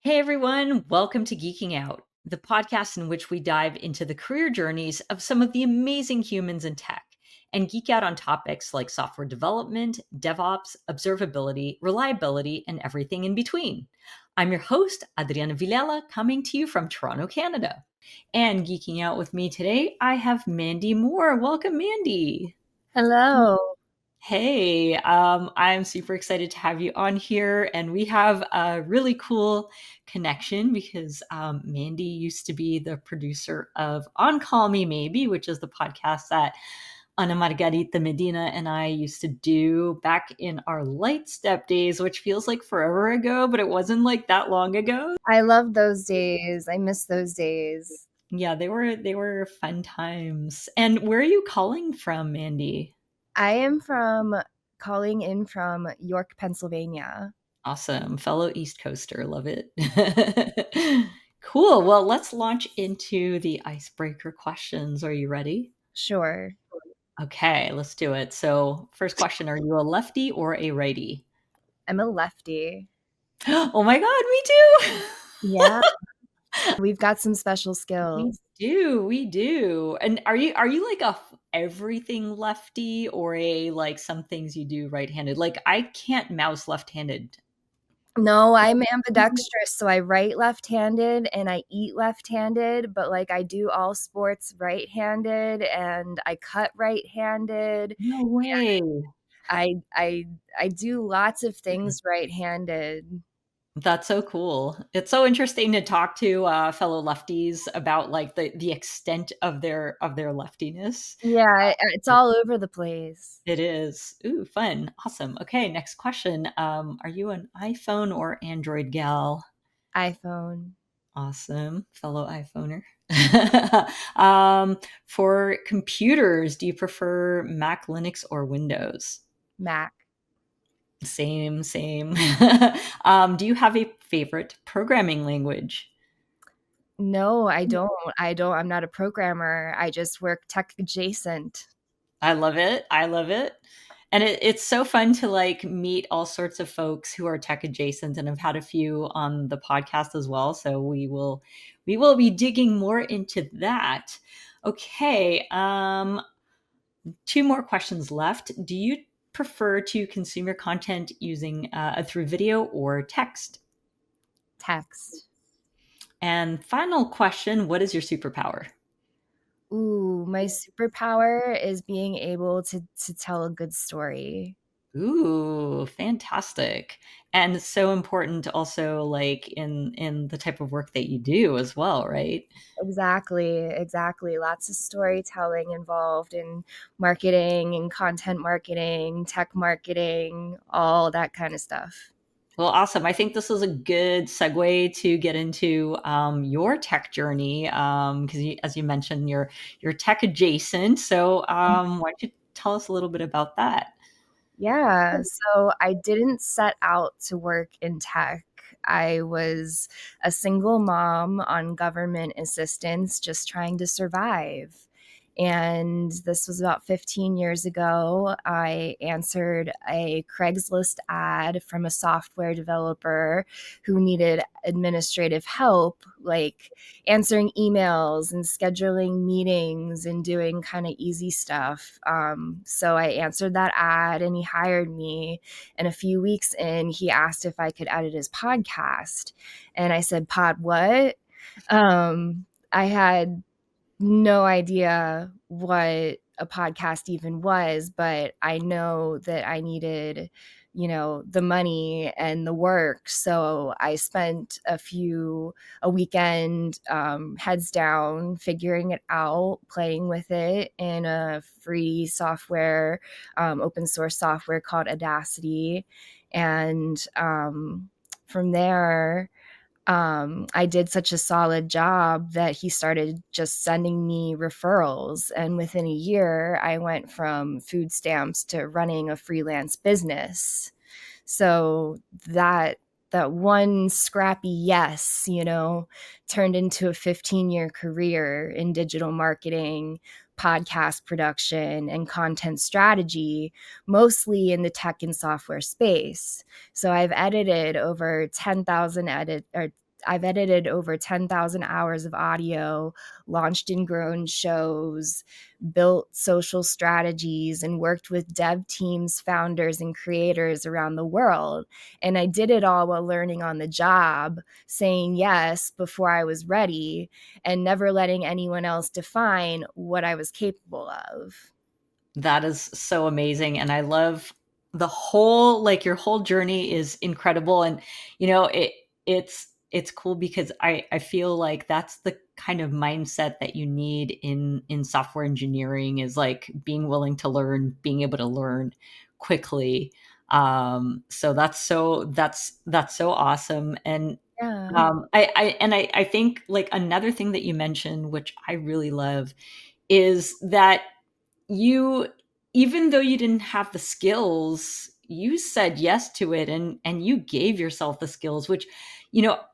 Hey everyone, welcome to Geeking Out, the podcast in which we dive into the career journeys of some of the amazing humans in tech and geek out on topics like software development, DevOps, observability, reliability, and everything in between. I'm your host, Adriana Villela, coming to you from Toronto, Canada. And geeking out with me today, I have Mandy Moore. Welcome, Mandy. Hello. Hey, I'm super excited to have you on here. And we have a really cool connection because Mandy used to be the producer of On Call Me Maybe, which is the podcast that Ana Margarita Medina and I used to do back in our Light Step days, which feels like forever ago, but it wasn't like that long ago. I love those days. I miss those days. Yeah, they were fun times. And where are you calling from, Mandy? I am from calling in from York, Pennsylvania. Awesome. Fellow East Coaster. Love it. Cool. Well, let's launch into the icebreaker questions. Are you ready? Sure. Okay, let's do it. So, first question, are you a lefty or a righty? I'm a lefty. Oh my God, me too. Yeah, we've got some special We skills. do. We do. And are you like everything lefty or a like some things you do right-handed? Like I can't mouse left-handed. No, I'm ambidextrous, so I write left-handed and I eat left-handed, but like I do all sports right-handed and I cut right-handed. No way. I I I do lots of things right-handed. That's so cool. It's so interesting to talk to fellow lefties about like the extent of their leftiness. Yeah, it's all over the place. It is. Ooh, fun. Awesome. Okay, next question. Are you an iPhone or Android gal? iPhone, Awesome. Fellow iPhoner. For computers, do you prefer Mac, Linux, or Windows? Mac. Same, same. Do you have a favorite programming language? No, I don't. I'm not a programmer. I just work tech adjacent. I love it. I love it. And it's so fun to like meet all sorts of folks who are tech adjacent and I've had a few on the podcast as well. So we will be digging more into that. Okay. Two more questions left. Do you prefer to consume your content using through video or text? Text. And final question, what is your superpower? Ooh, my superpower is being able to tell a good story. Ooh, fantastic. And so important also like in the type of work that you do as well, right? Exactly, exactly. Lots of storytelling involved in marketing and content marketing, tech marketing, all that kind of stuff. Well, awesome. I think this is a good segue to get into your tech journey because as you mentioned, you're tech adjacent. So why don't you tell us a little bit about that? Yeah, so I didn't set out to work in tech. I was a single mom on government assistance, just trying to survive. And this was about 15 years ago. I answered a Craigslist ad from a software developer who needed administrative help, like answering emails and scheduling meetings and doing kind of easy stuff. So I answered that ad and he hired me. And a few weeks in, he asked if I could edit his podcast. And I said, Pod what? I had no idea what a podcast even was, but I know that I needed, the money and the work. So I spent a weekend, heads down, figuring it out, playing with it in a free software, open source software called Audacity. And from there, I did such a solid job that he started just sending me referrals. And within a year, I went from food stamps to running a freelance business. So that one scrappy yes, turned into a 15-year career in digital marketing, podcast production, and content strategy, mostly in the tech and software space. So I've edited over 10,000 I've edited over 10,000 hours of audio, launched and grown shows, built social strategies, and worked with dev teams, founders, and creators around the world. And I did it all while learning on the job, saying yes before I was ready, and never letting anyone else define what I was capable of. That is so amazing. And I love the whole, like your whole journey is incredible. And, it's cool because I feel like that's the kind of mindset that you need in software engineering, is like being willing to learn, being able to learn quickly. So that's so awesome. And Yeah. I think like another thing that you mentioned, which I really love, is that you, even though you didn't have the skills, you said yes to it, and you gave yourself the skills, which,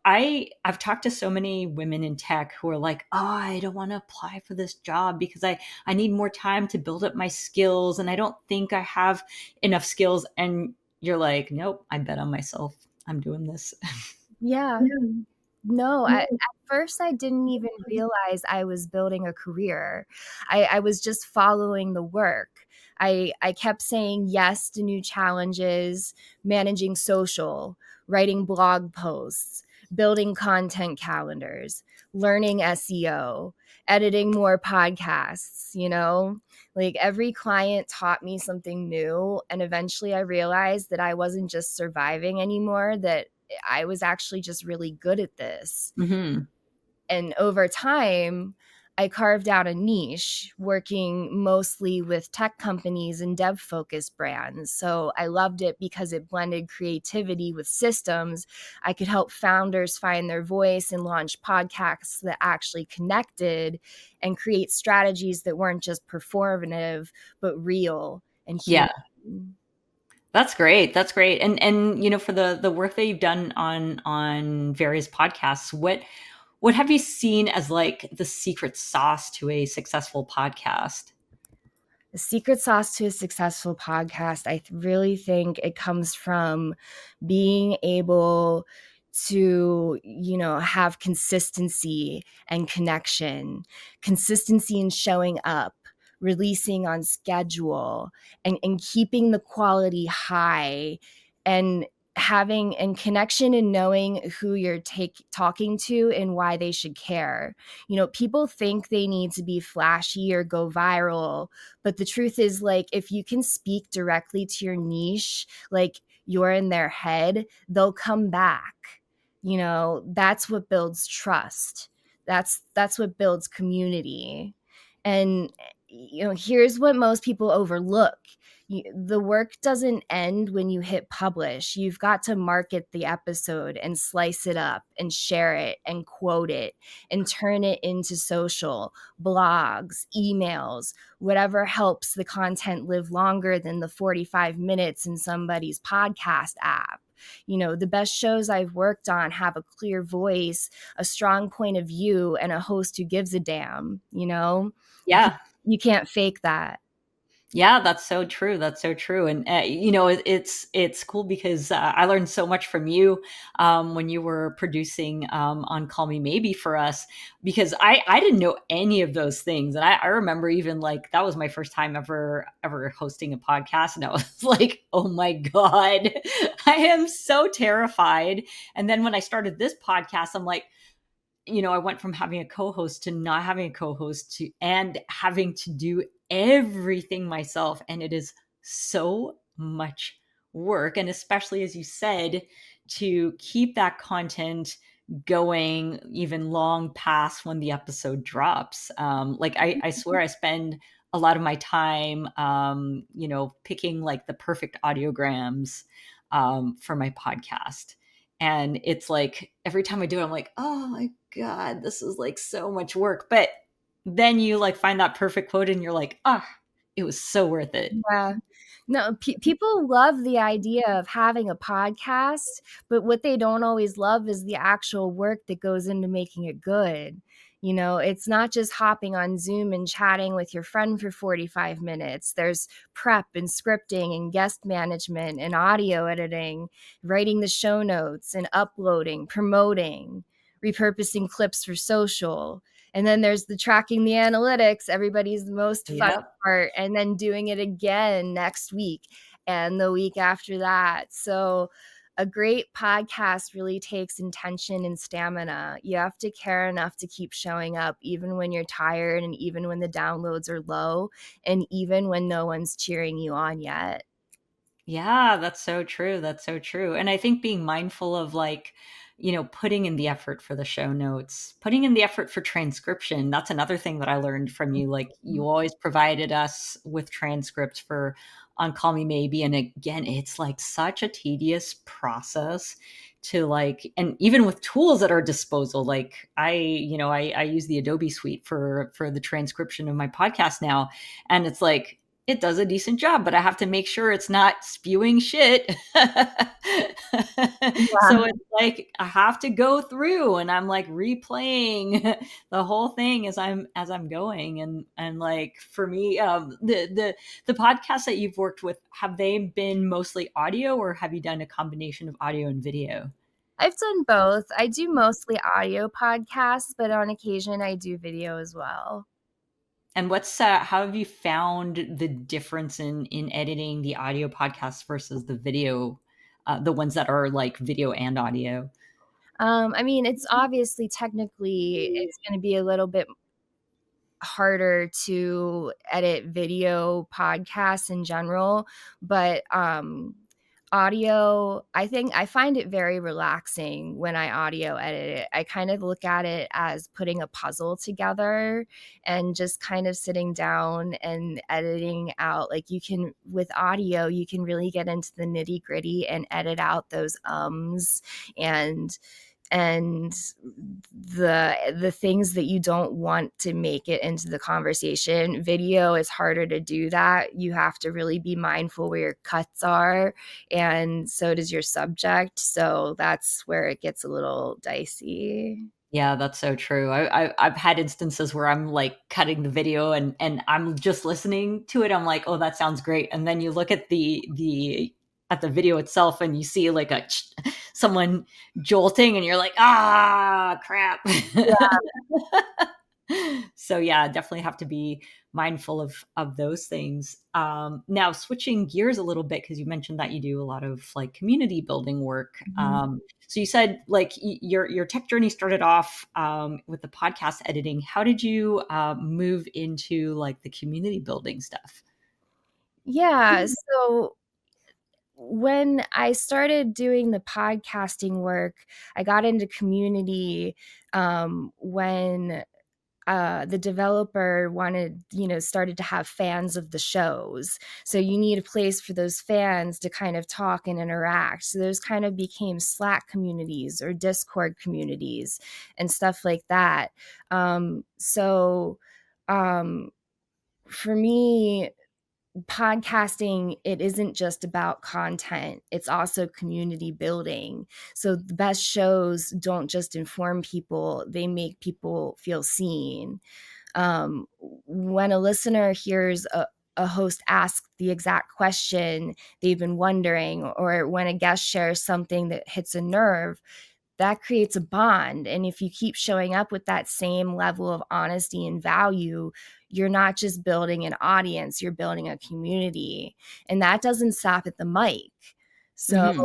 I've talked to so many women in tech who are like, oh, I don't want to apply for this job because I need more time to build up my skills, and I don't think I have enough skills. And you're like, nope, I bet on myself, I'm doing this. Yeah. No, at first I didn't even realize I was building a career. I was just following the work. I kept saying yes to new challenges, managing social, writing blog posts, building content calendars, learning SEO, editing more podcasts, Like every client taught me something new. And eventually I realized that I wasn't just surviving anymore, that I was actually just really good at this. Hmm. And over time, I carved out a niche working mostly with tech companies and dev focused brands. So I loved it because it blended creativity with systems. I could help founders find their voice and launch podcasts that actually connected, and create strategies that weren't just performative, but real and Yeah. human. That's great. That's great. And for the work that you've done on various podcasts, what have you seen as like the secret sauce to a successful podcast? The secret sauce to a successful podcast, I really think it comes from being able to, have consistency and consistency in showing up, releasing on schedule, and keeping the quality high, and having and connection and knowing who you're talking to and why they should care. People think they need to be flashy or go viral, but the truth is, like, if you can speak directly to your niche, like you're in their head, they'll come back. That's what builds trust. That's what builds community. And here's what most people overlook. The work doesn't end when you hit publish. You've got to market the episode and slice it up and share it and quote it and turn it into social, blogs, emails, whatever helps the content live longer than the 45 minutes in somebody's podcast app. The best shows I've worked on have a clear voice, a strong point of view, and a host who gives a damn. You can't, Yeah. you can't fake that. Yeah, that's so true. That's so true. And it's cool because I learned so much from you when you were producing on Call Me Maybe for us, because I didn't know any of those things, and I remember even like that was my first time ever hosting a podcast, and I was like, oh my god, I am so terrified. And then when I started this podcast, I'm like, I went from having a co-host to not having a co-host to and having to do everything myself, and it is so much work, and especially as you said, to keep that content going even long past when the episode drops. Like I swear I spend a lot of my time picking like the perfect audiograms for my podcast, and it's like every time I do it, I'm like, oh my God, this is like so much work. But then you like find that perfect quote and you're like, ah, it was so worth it. Yeah. No, people love the idea of having a podcast, but what they don't always love is the actual work that goes into making it good. It's not just hopping on Zoom and chatting with your friend for 45 minutes. There's prep and scripting and guest management and audio editing, writing the show notes and uploading, promoting. repurposing clips for social. And then there's the tracking the analytics, everybody's most fun Yep. part, and then doing it again next week and the week after that. So a great podcast really takes intention and stamina. You have to care enough to keep showing up, even when you're tired, and even when the downloads are low, and even when no one's cheering you on yet. Yeah, that's so true. That's so true. And I think being mindful of like, putting in the effort for the show notes, putting in the effort for transcription. That's another thing that I learned from you. Like you always provided us with transcripts for On Call Me Maybe. And again, it's like such a tedious process to like, and even with tools at our disposal, like I use the Adobe suite for the transcription of my podcast now. And it's like, it does a decent job, but I have to make sure it's not spewing shit. So Yeah. it's like I have to go through and I'm like replaying the whole thing as I'm going. And like for me, the podcasts that you've worked with, have they been mostly audio or have you done a combination of audio and video? I've done both. I do mostly audio podcasts, but on occasion I do video as well. And how have you found the difference in editing the audio podcasts versus the video, the ones that are like video and audio? I mean, it's obviously technically it's going to be a little bit harder to edit video podcasts in general, but audio, I think I find it very relaxing when I audio edit it. I kind of look at it as putting a puzzle together and just kind of sitting down and editing out. Like you can, with audio, you can really get into the nitty gritty and edit out those and and the things that you don't want to make it into the conversation. Video is harder to do that. You have to really be mindful where your cuts are, and so does your subject. So that's where it gets a little dicey. Yeah, that's so true. I've had instances where I'm like cutting the video and I'm just listening to it. I'm like, oh, that sounds great. And then you look at the video itself and you see like someone jolting and you're like, ah, crap. So yeah, definitely have to be mindful of those things. Now switching gears a little bit because you mentioned that you do a lot of like community building work. Mhm. So you said like your tech journey started off with the podcast editing. How did you move into like the community building stuff? Yeah, so when I started doing the podcasting work, I got into community when the developer wanted, started to have fans of the shows. So you need a place for those fans to kind of talk and interact. So those kind of became Slack communities or Discord communities and stuff like that. So um, for me, podcasting, it isn't just about content, it's also community building. So the best shows don't just inform people, they make people feel seen. When a listener hears a host ask the exact question they've been wondering, or when a guest shares something that hits a nerve, that creates a bond. And if you keep showing up with that same level of honesty and value, you're not just building an audience, you're building a community. And that doesn't stop at the mic. So Hmm.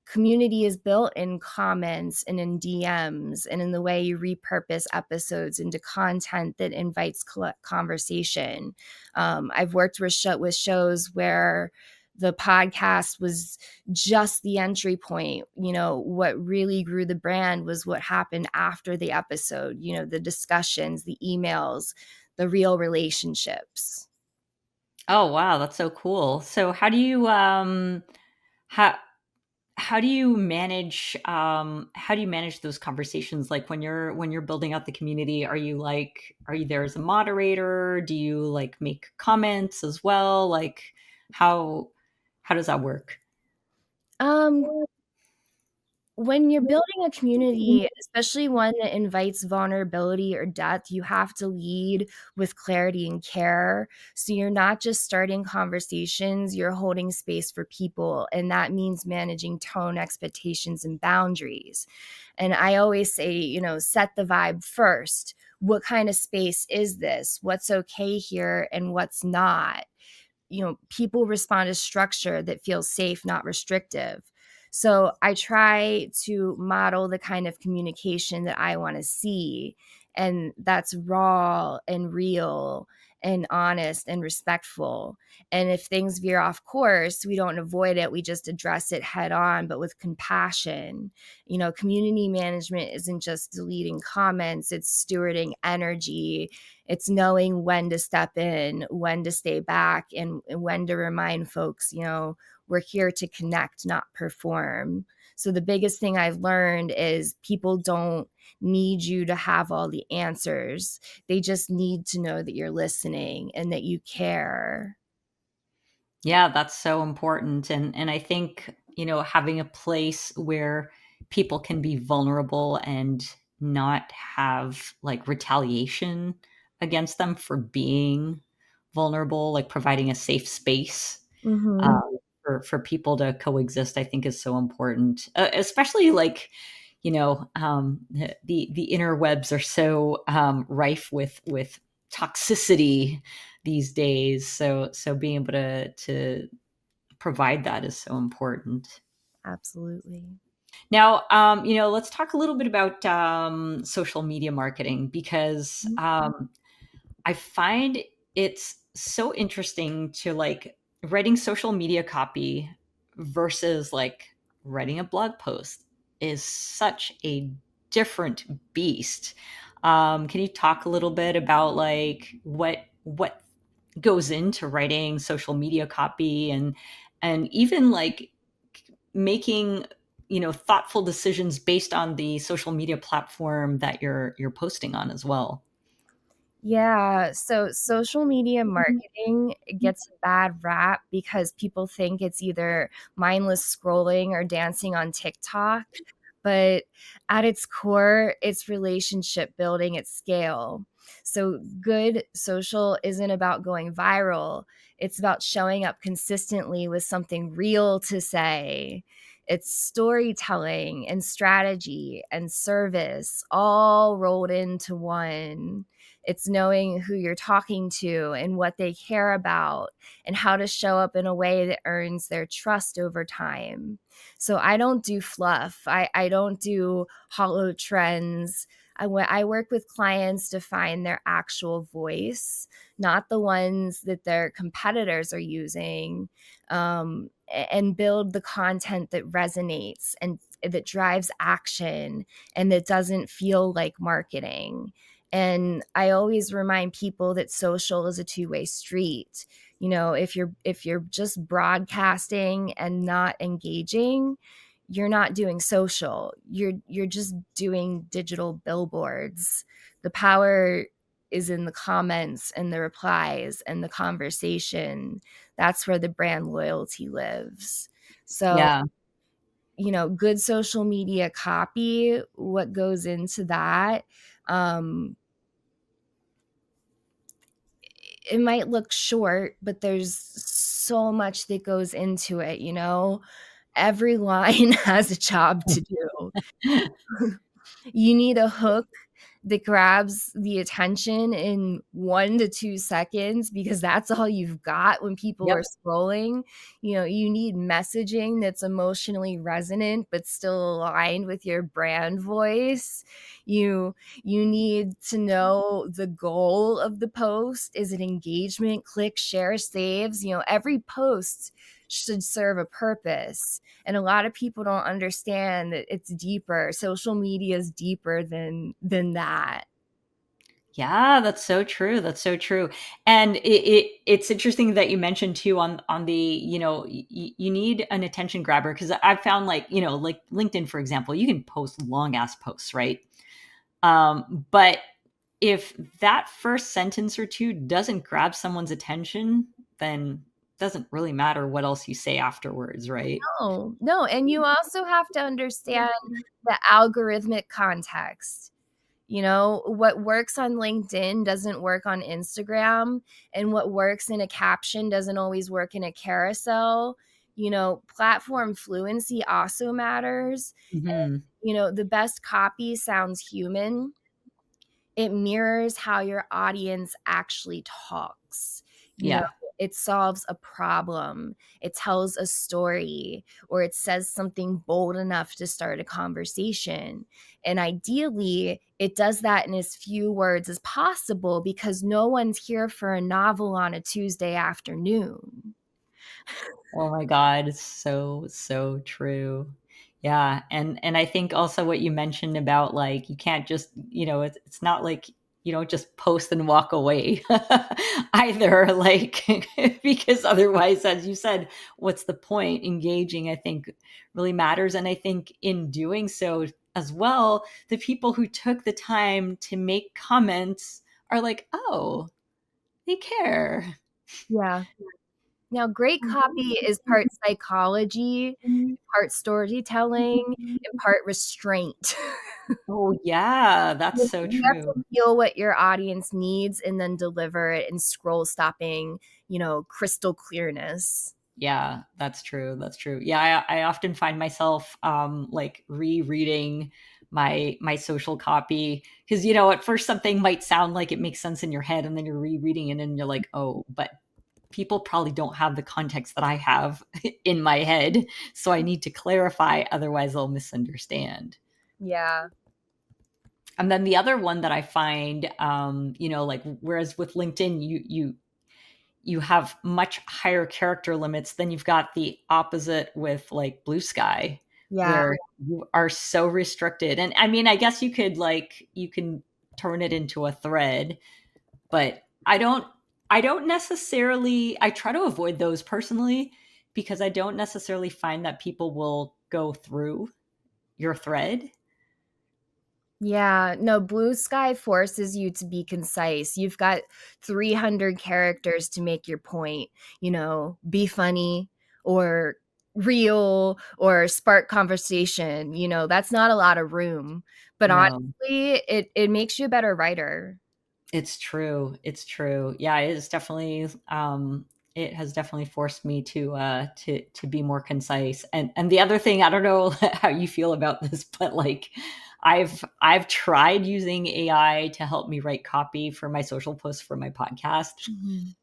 community is built in comments and in DMs and in the way you repurpose episodes into content that invites conversation. I've worked with shows where the podcast was just the entry point. What really grew the brand was what happened after the episode, the discussions, the emails, the real relationships. Oh wow, that's so cool. So how how do you manage those conversations like when you're building out the community? Are you there as a moderator? Do you like make comments as well? Like how how does that work? Um, When you're building a community, especially one that invites vulnerability or depth, you have to lead with clarity and care. So you're not just starting conversations, you're holding space for people. And that means managing tone, expectations, and boundaries. And I always say, set the vibe first. What kind of space is this? What's okay here and what's not? People respond to structure that feels safe, not restrictive. So I try to model the kind of communication that I want to see, and that's raw and real and honest and respectful. And if things veer off course, we don't avoid it, we just address it head on, but with compassion. Community management isn't just deleting comments, it's stewarding energy. It's knowing when to step in, when to stay back, and when to remind folks, we're here to connect, not perform. So the biggest thing I've learned is people don't need you to have all the answers. They just need to know that you're listening and that you care. Yeah, that's so important. And I think, having a place where people can be vulnerable and not have like retaliation against them for being vulnerable, like providing a safe space Mm-hmm. um, for people to coexist, I think is so important. Especially like, the interwebs are so rife with toxicity these days. So being able to provide that is so important. Absolutely. Now, let's talk a little bit about social media marketing because I find it's so interesting to like writing social media copy versus like writing a blog post is such a different beast. Can you talk a little bit about like what goes into writing social media copy and even like making thoughtful decisions based on the social media platform that you're posting on as well? Yeah, so social media marketing gets a bad rap because people think it's either mindless scrolling or dancing on TikTok, but at its core, it's relationship building at scale. So good social isn't about going viral, it's about showing up consistently with something real to say. It's storytelling and strategy and service all rolled into one. It's knowing who you're talking to and what they care about and how to show up in a way that earns their trust over time. So I don't do fluff. I don't do hollow trends. I work with clients to find their actual voice, not the ones that their competitors are using, and build the content that resonates and that drives action and that doesn't feel like marketing. And I always remind people that social is a two-way street. If you're just broadcasting and not engaging, you're not doing social. You're just doing digital billboards. The power is in the comments and the replies and the conversation. That's where the brand loyalty lives. So, Yeah. good social media copy, what goes into that? Um, it might look short, but there's so much that goes into it. Every line has a job to do. You need a hook that grabs the attention in 1 to 2 seconds because that's all you've got when people Yep. are scrolling. You need messaging that's emotionally resonant but still aligned with your brand voice. You need to know the goal of the post. Is it engagement, click, share, saves? Every post should serve a purpose. And a lot of people don't understand that it's deeper. Social media is deeper than that. Yeah, that's so true. That's so true. And it's interesting that you mentioned too on the, you need an attention grabber because I've found like, like LinkedIn, for example, you can post long ass posts, right? But if that first sentence or two doesn't grab someone's attention, then doesn't really matter what else you say afterwards, right? No, no, and you also have to understand the algorithmic context. You know, what works on LinkedIn doesn't work on Instagram, and what works in a caption doesn't always work in a carousel. You know, platform fluency also matters. Hmm. You know, the best copy sounds human. It mirrors how your audience actually talks. You know, Yeah. it solves a problem, it tells a story, or it says something bold enough to start a conversation. And ideally, it does that in as few words as possible because no one's here for a novel on a Tuesday afternoon. Oh my God, it's so, so true. Yeah. And I think also what you mentioned about like you can't just, it's not like you don't just post and walk away either. Like because otherwise, as you said, what's the point? Engaging, I think, really matters. And I think in doing so as well, the people who took the time to make comments are like, oh, they care. Yeah. Now, great copy is part psychology, part storytelling, and part restraint. Oh yeah, that's so You have to true. feel what your audience needs and then deliver it in scroll stopping, crystal clearness. Yeah, that's true. That's true. Yeah, I often find myself like rereading my social copy because at first something might sound like it makes sense in your head, and then you're rereading it and you're like, oh, but people probably don't have the context that I have in my head, so I need to clarify, otherwise they'll misunderstand. Yeah. And then the other one that I find, like whereas with LinkedIn, you have much higher character limits, then you've got the opposite with like Blue Sky, Yeah. where you are so restricted. And I mean, I guess you can turn it into a thread, but I don't necessarily, I try to avoid those personally because I don't necessarily find that people will go through your thread. Yeah. No, Blue Sky forces you to be concise. You've got 300 characters to make your point, be funny or real or spark conversation. That's not a lot of room. But No. honestly, it makes you a better writer. It's true. It's true. Yeah, it has definitely forced me to be more concise. And the other thing, I don't know how you feel about this, but like I've tried using AI to help me write copy for my social posts for my podcast. Mhm.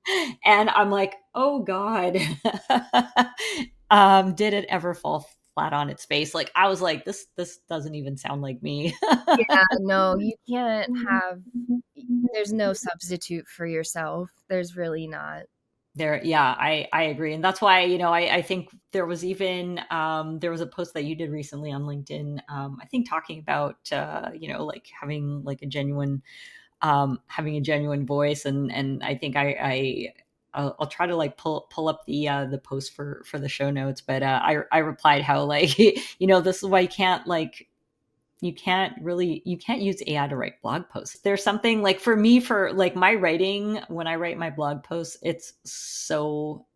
And I'm like, "Oh God." Did it ever fall flat on its face? Like I was like, this doesn't even sound like me. Yeah, no, you can't have there's no substitute for yourself. There's really not. There, yeah, I agree, and that's why I think there was even there was a post that you did recently on LinkedIn. I think talking about like having a genuine voice, and I think I'll try to like pull up the post for the show notes, but I replied how like this is why you can't use AI to write blog posts. There's something like for me, for like my writing, when I write my blog posts, it's so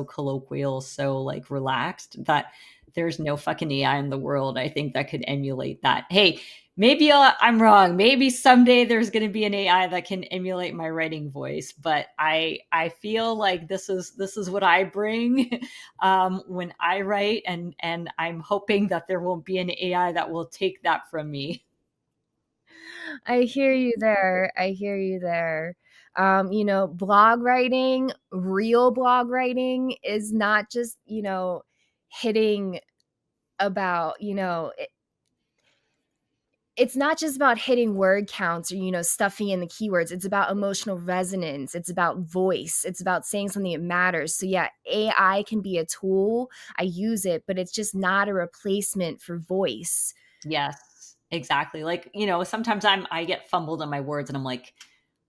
colloquial, so like relaxed that there's no fucking AI in the world, I think, that could emulate that. Hey, maybe I'm wrong. Maybe someday there's going to be an AI that can emulate my writing voice, but I feel like this is what I bring when I write, and I'm hoping that there won't be an AI that will take that from me. I hear you there. I hear you there. Blog writing, real blog writing is not just, hitting about, it's not just about hitting word counts or, stuffing in the keywords. It's about emotional resonance. It's about voice. It's about saying something that matters. So, yeah, AI can be a tool. I use it, but it's just not a replacement for voice. Yes, exactly. Like, sometimes I get fumbled on my words and I'm like,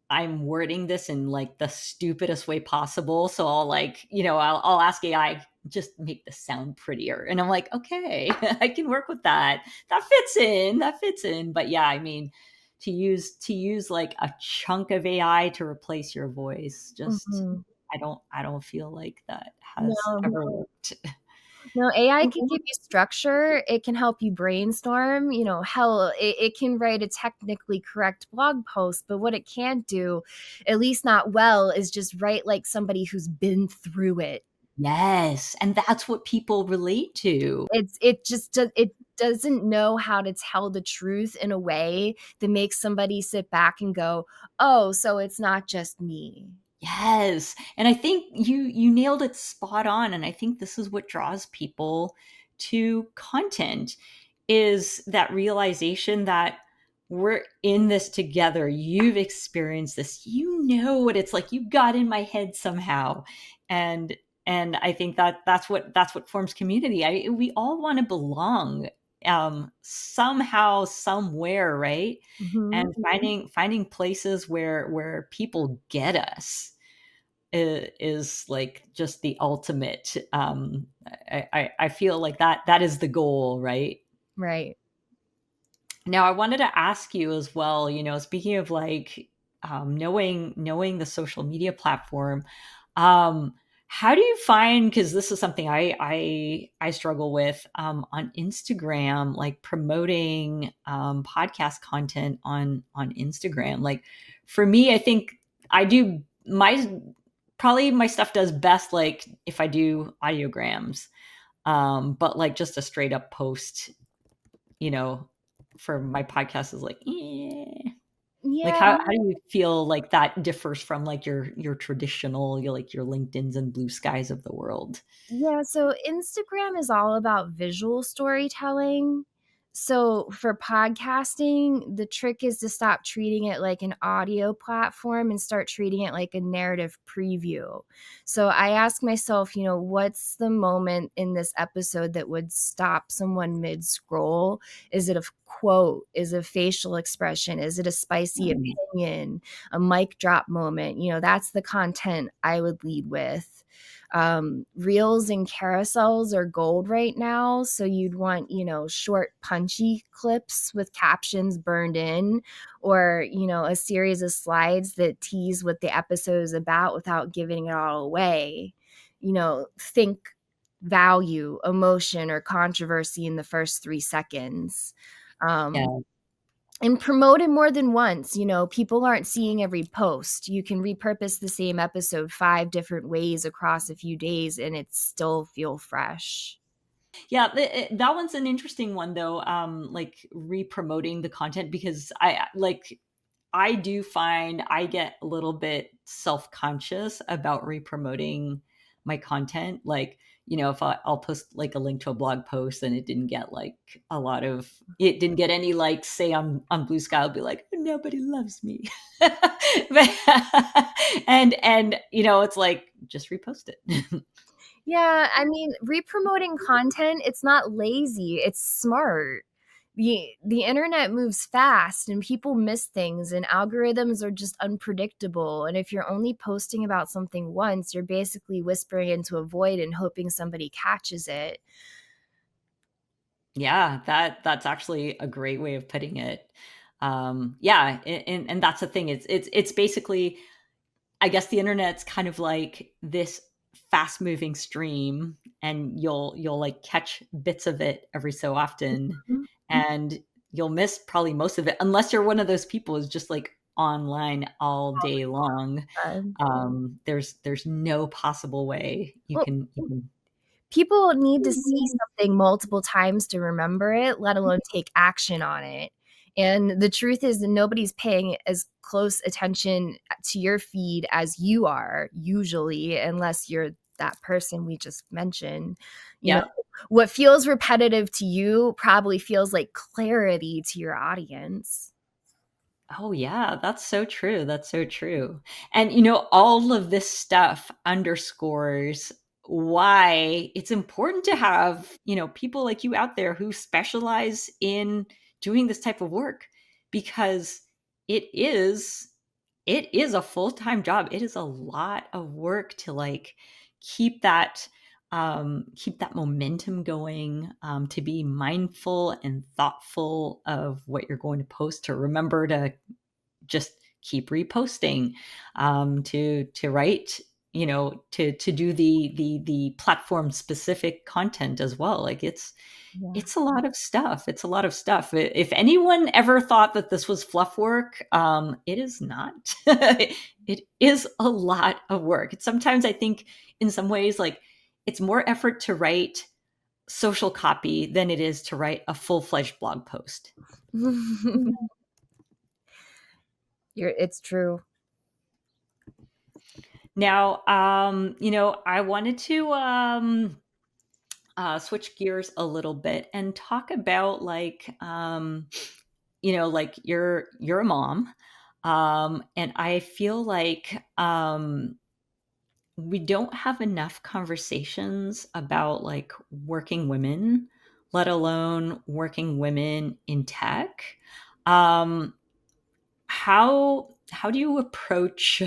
I'm wording this in like the stupidest way possible. So I'll like, I'll ask AI, just make this sound prettier. And I'm like, okay, I can work with that. That fits in. That fits in. But yeah, I mean, to use like a chunk of AI to replace your voice, just Mhm. I don't feel like that No, has ever worked. no, AI can give you structure. It can help you brainstorm. Hell, it can write a technically correct blog post, but what it can't do, at least not well, is just write like somebody who's been through it. Yes, and that's what people relate to. It doesn't know how to tell the truth in a way that makes somebody sit back and go, "Oh, so it's not just me." Yes, and I think you nailed it spot on, and I think this is what draws people to content, is that realization that we're in this together. You've experienced this. You know what it's like. You got in my head somehow. And and I think that that's what forms community. We all want to belong somehow, somewhere, right? Mhm. And finding places where people get us is like just the ultimate. I feel like that is the goal, right? Right. Now I wanted to ask you as well, speaking of like knowing the social media platform, um how do you find, because this is something I struggle with on Instagram, like promoting podcast content on Instagram. Like for me, I think I do my stuff does best like if I do audiograms, but like just a straight up post, you know, for my podcast is like, like Yeah. how do you feel like that differs from like your traditional, like your LinkedIn's and Blue Skies of the world? Yeah, so Instagram is all about visual storytelling. So for podcasting, the trick is to stop treating it like an audio platform and start treating it like a narrative preview. So I ask myself, what's the moment in this episode that would stop someone mid scroll? Is it a quote? Is it a facial expression? Is it a spicy Mm. opinion? A mic drop moment? That's the content I would lead with. Reels and carousels are gold right now. So you'd want, short, punchy clips with captions burned in, or, a series of slides that tease what the episode is about without giving it all away. Think value, emotion, or controversy in the first 3 seconds. Um, Yeah. and promote it more than once. People aren't seeing every post. You can repurpose the same episode 5 different ways across a few days and it still feel fresh. Yeah, that one's an interesting one though. Like re-promoting the content, because I do find I get a little bit self-conscious about re-promoting my content. Like, if I'll post like a link to a blog post and it didn't get like it didn't get any likes, say on Blue Sky, I'll be like, nobody loves me. And it's like, just repost it. Yeah, I mean, re-promoting content, it's not lazy, it's smart. The internet moves fast and people miss things and algorithms are just unpredictable. And if you're only posting about something once, you're basically whispering into a void and hoping somebody catches it. Yeah, that's actually a great way of putting it. Yeah, and that's the thing. It's basically, I guess the internet's kind of like this fast moving stream, and you'll like catch bits of it every so often, Mhm. and you'll miss probably most of it unless you're one of those people who's just like online all day long. There's no possible way Well, you can. people need to see something multiple times to remember it, let alone take action on it. And the truth is that nobody's paying as close attention to your feed as you are, usually, unless you're that person we just mentioned. You know, Yeah. what feels repetitive to you probably feels like clarity to your audience. Oh yeah, that's so true. That's so true. And all of this stuff underscores why it's important to have, people like you out there who specialize in doing this type of work, because it is it is a full-time job. It is a lot of work to like keep that keep that momentum going, to be mindful and thoughtful of what you're going to post, to remember to just keep reposting, to write to do the platform specific content as well. Like Yeah. it's a lot of stuff. It's a lot of stuff. If anyone ever thought that this was fluff work, it is not. It is a lot of work. Sometimes I think in some ways, like it's more effort to write social copy than it is to write a full-fledged blog post. It's true. Now, I wanted to switch gears a little bit and talk about like you're a mom, and I feel like we don't have enough conversations about like working women, let alone working women in tech. Um, how do you approach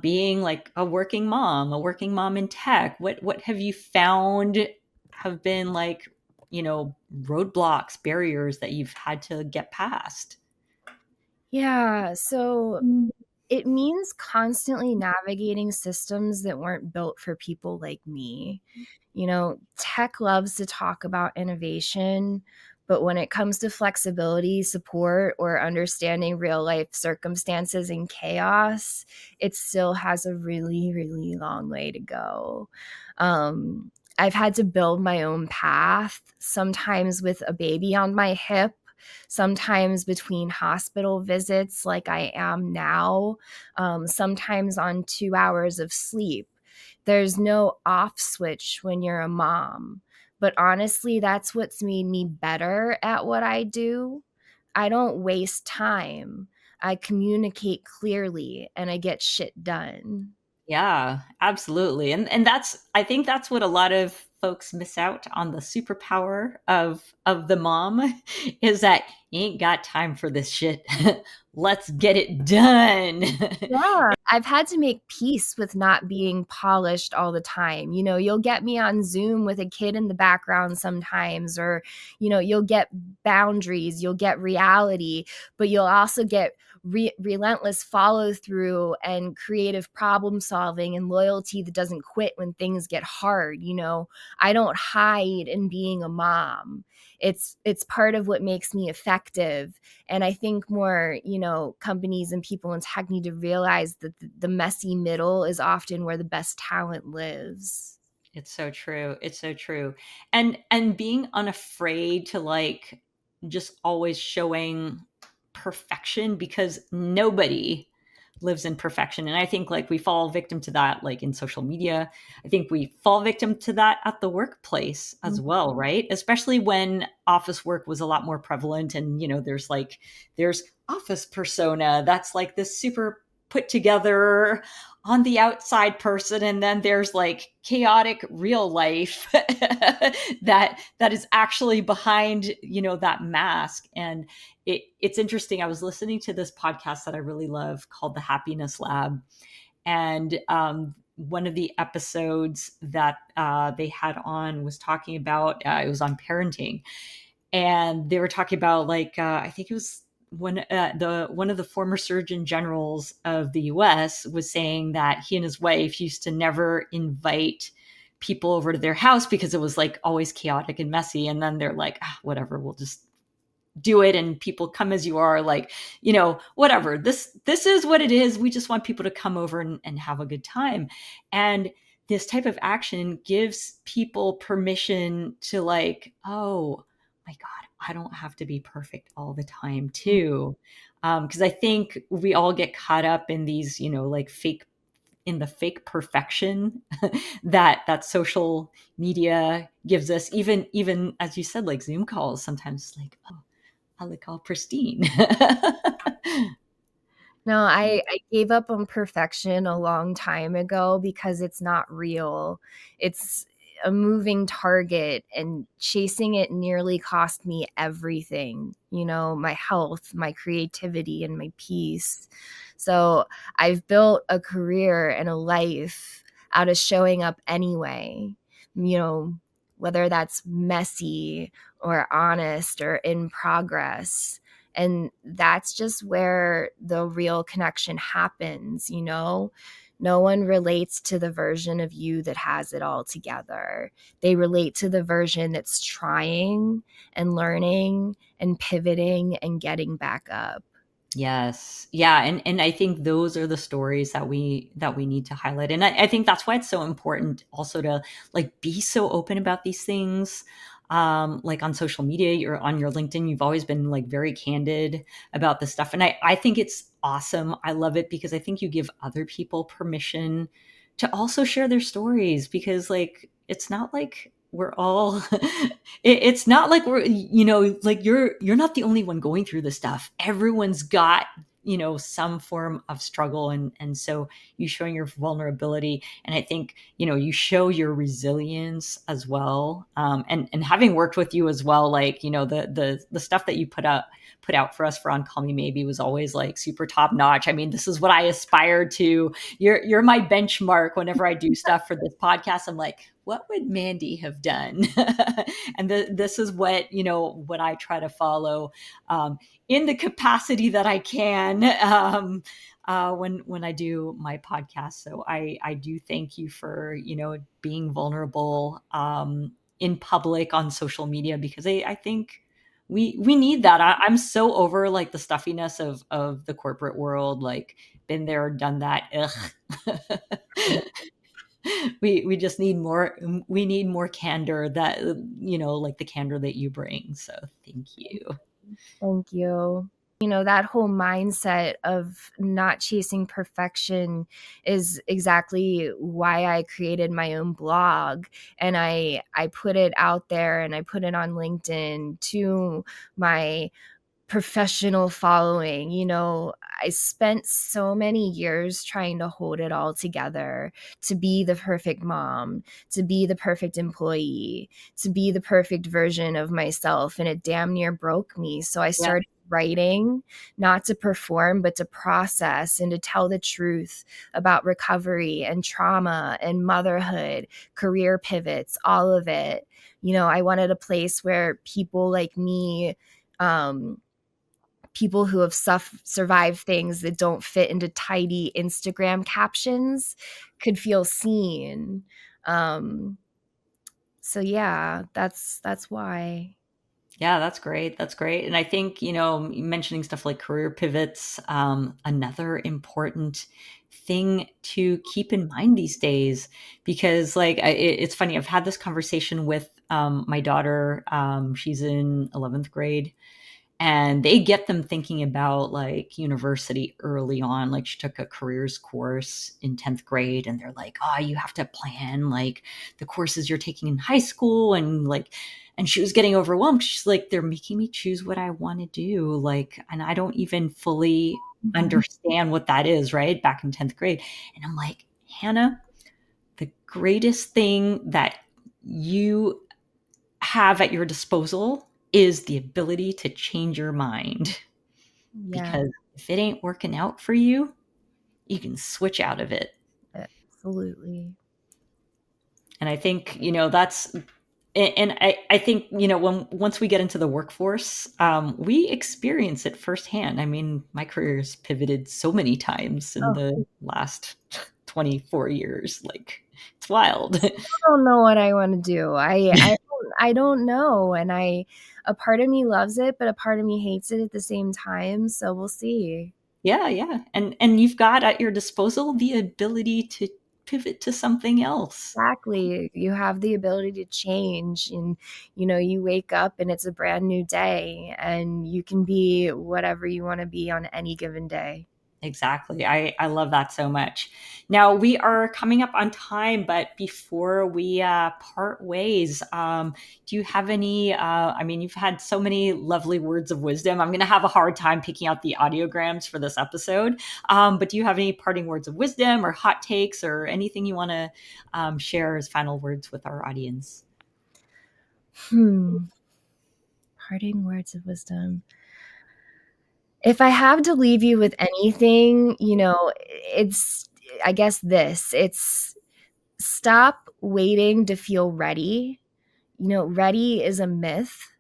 being like a working mom in tech? What have you found have been like, roadblocks, barriers that you've had to get past? Yeah. So it means constantly navigating systems that weren't built for people like me. Tech loves to talk about innovation, but when it comes to flexibility, support, or understanding real life circumstances and chaos, it still has a really, really long way to go. I've had to build my own path, sometimes with a baby on my hip, sometimes between hospital visits like I am now, sometimes on 2 hours of sleep. There's no off switch when you're a mom. But honestly, that's what's made me better at what I do. I don't waste time. I communicate clearly and I get shit done. Yeah, absolutely. And I think that's what a lot of folks miss out on, the superpower of the mom is that you ain't got time for this shit. Let's get it done. Yeah, I've had to make peace with not being polished all the time. You'll get me on Zoom with a kid in the background sometimes, or, you'll get boundaries, you'll get reality, but you'll also get relentless follow through and creative problem solving and loyalty that doesn't quit when things get hard. I don't hide in being a mom. It's part of what makes me effective. And I think more, companies and people in tech need to realize that the messy middle is often where the best talent lives. It's so true. It's so true. And being unafraid to like just always showing perfection, because nobody lives in perfection. And I think like we fall victim to that like in social media. I think we fall victim to that at the workplace as well, right? Especially when office work was a lot more prevalent, and there's office persona that's like this super put together on the outside person, and then there's like chaotic real life that is actually behind that mask. And it's interesting, I was listening to this podcast that I really love called the Happiness Lab, and one of the episodes that they had on was talking about it was on parenting, and they were talking about like I think it was one of the former surgeon generals of the US was saying that he and his wife used to never invite people over to their house because it was like always chaotic and messy, and then they're like, whatever, we'll just do it, and people come as you are, like, whatever, this is what it is, we just want people to come over and have a good time. And this type of action gives people permission to like, oh my god, I don't have to be perfect all the time too. Because I think we all get caught up in these like the fake perfection that social media gives us, even as you said, like Zoom calls sometimes, like, oh, I look all pristine. No, I gave up on perfection a long time ago because it's not real. It's a moving target, and chasing it nearly cost me everything, my health, my creativity, and my peace. So I've built a career and a life out of showing up anyway, you know, whether that's messy or honest or in progress. And that's just where the real connection happens. No one relates to the version of you that has it all together. They relate to the version that's trying and learning and pivoting and getting back up. Yes. Yeah. And I think those are the stories that we need to highlight. And I think that's why it's so important also to like be so open about these things. Like on social media or on your LinkedIn, you've always been like very candid about this stuff. And I think it's awesome. I love it because I think you give other people permission to also share their stories because like it's not like we're all it's not like we're like you're not the only one going through this stuff. Everyone's got some form of struggle, and so you showing your vulnerability, and I think you show your resilience as well. And having worked with you as well, like the stuff that you put out for us for On Call Me Maybe was always like super top notch. I mean, this is what I aspire to. You're my benchmark whenever I do stuff for this podcast. I'm like, what would Mandy have done? And this is what I try to follow in the capacity that I can when I do my podcast. So I do thank you for being vulnerable in public on social media because I think we need that. I'm so over like the stuffiness of the corporate world, like been there, done that. Ugh. We just need more. We need more candor that like the candor that you bring. So thank you. Thank you. That whole mindset of not chasing perfection is exactly why I created my own blog, and I put it out there and I put it on LinkedIn to my professional following. I spent so many years trying to hold it all together, to be the perfect mom, to be the perfect employee, to be the perfect version of myself, and it damn near broke me. So I Yeah. started writing, not to perform, but to process and to tell the truth about recovery and trauma and motherhood, career pivots, all of it. I wanted a place where people like me, people who have survived things that don't fit into tidy Instagram captions, could feel seen. Um, so yeah, that's why. Yeah, that's great. That's great. And I think, mentioning stuff like career pivots, another important thing to keep in mind these days, because like it's funny, I've had this conversation with my daughter. She's in 11th grade, and they get them thinking about like university early on. Like she took a careers course in 10th grade, and they're like, oh, you have to plan like the courses you're taking in high school. And she was getting overwhelmed. She's like, they're making me choose what I want to do. Like, and I don't even fully Mhm. understand what that is, right? Back in 10th grade. And I'm like, Hannah, the greatest thing that you have at your disposal is the ability to change your mind. Yeah, Because if it ain't working out for you, you can switch out of it. absolutely. And I think, I think, once we get into the workforce, we experience it firsthand. I mean, my career's pivoted so many times in Oh, the last 24 years. Like, it's wild. I don't know what I want to do. I don't know, and a part of me loves it, but a part of me hates it at the same time. So we'll see. Yeah, yeah. And you've got at your disposal the ability to pivot to something else. Exactly. You have the ability to change, and you wake up and it's a brand new day, and you can be whatever you want to be on any given day. Exactly. I love that so much. Now we are coming up on time, but before we part ways, do you have any? I mean, you've had so many lovely words of wisdom. I'm going to have a hard time picking out the audiograms for this episode. But do you have any parting words of wisdom or hot takes or anything you want to share as final words with our audience? Hmm. Parting words of wisdom. If I have to leave you with anything, it's, I guess, it's stop waiting to feel ready. Ready is a myth.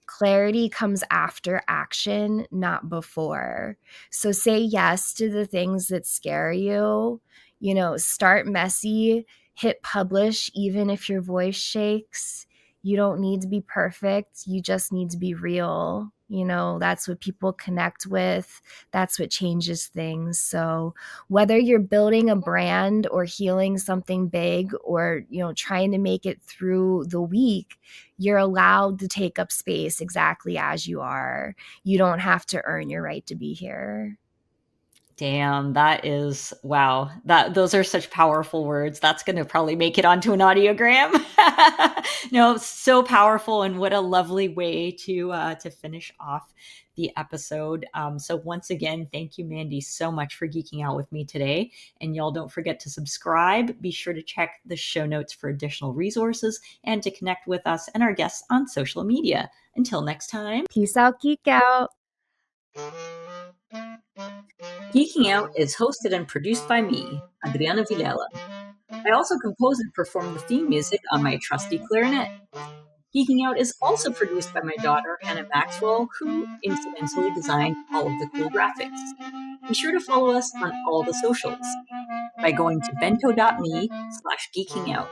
Clarity comes after action, not before. So say yes to the things that scare you. Start messy, hit publish, even if your voice shakes. You don't need to be perfect. You just need to be real. That's what people connect with. That's what changes things. So, whether you're building a brand or healing something big or, trying to make it through the week, you're allowed to take up space exactly as you are. You don't have to earn your right to be here. Damn, that is wow. Those are such powerful words. That's going to probably make it onto an audiogram. No, so powerful, and what a lovely way to finish off the episode. So once again, thank you, Mandy, so much for geeking out with me today. And y'all don't forget to subscribe. Be sure to check the show notes for additional resources and to connect with us and our guests on social media. Until next time. Peace out, geek out. Geeking Out is hosted and produced by me, Adriana Vilela. I also compose and perform the theme music on my trusty clarinet. Geeking Out is also produced by my daughter, Hannah Maxwell, who incidentally designed all of the cool graphics. Be sure to follow us on all the socials by going to bento.me/geekingout.